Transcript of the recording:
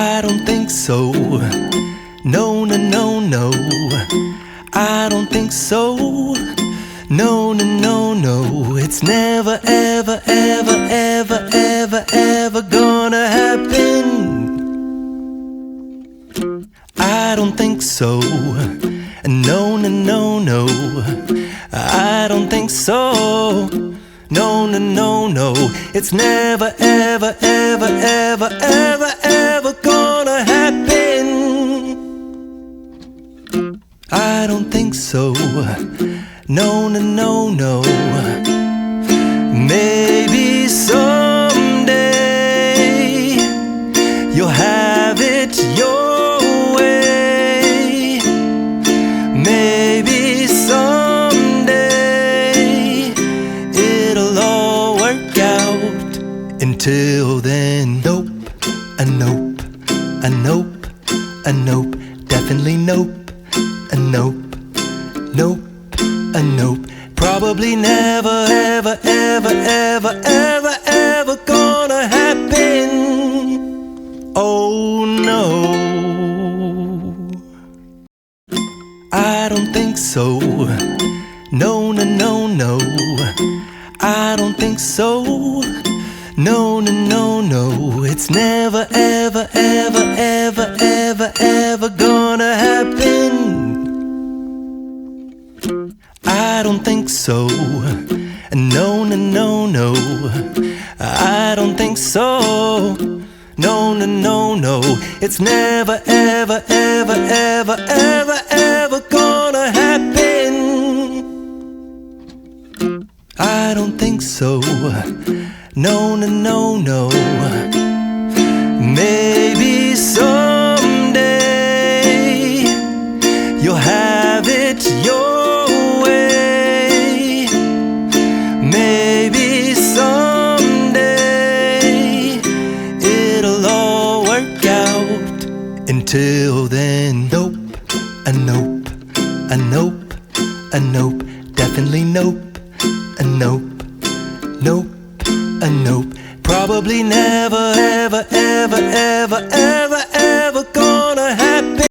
I don't think so. No, no, no, no. I don't think so. No, no, no, no. It's never, ever, ever, ever, ever, ever gonna happen. I don't think so. No, no, no, no. I don't think so. No, no, no, no. It's never, ever, ever, ever, ever, ever gonna happen. I don't think so. No, no, no, no. Maybe someday you'll have it your way. Maybe someday it'll all work out. Until then, nope, a nope, a nope, a nope, definitely nope, a nope, nope, a nope. Probably never, ever, ever, ever, ever, ever gonna happen. Oh no, I don't think so. No, no, no, no. I don't think so. No, no, no, no. It's never, ever, ever, ever, ever, ever gonna happen. I don't think so. No, no, no, no. I don't think so. No, no, no, no. It's never, ever, ever, ever, ever, ever gonna happen. I don't think so. No, no, no, no. Maybe someday you'll have it your way. Maybe someday it'll all work out. Until then, nope, a nope, a nope, a nope, definitely nope, a nope, nope, a nope. Probably never, ever, ever, ever, ever, ever gonna happen.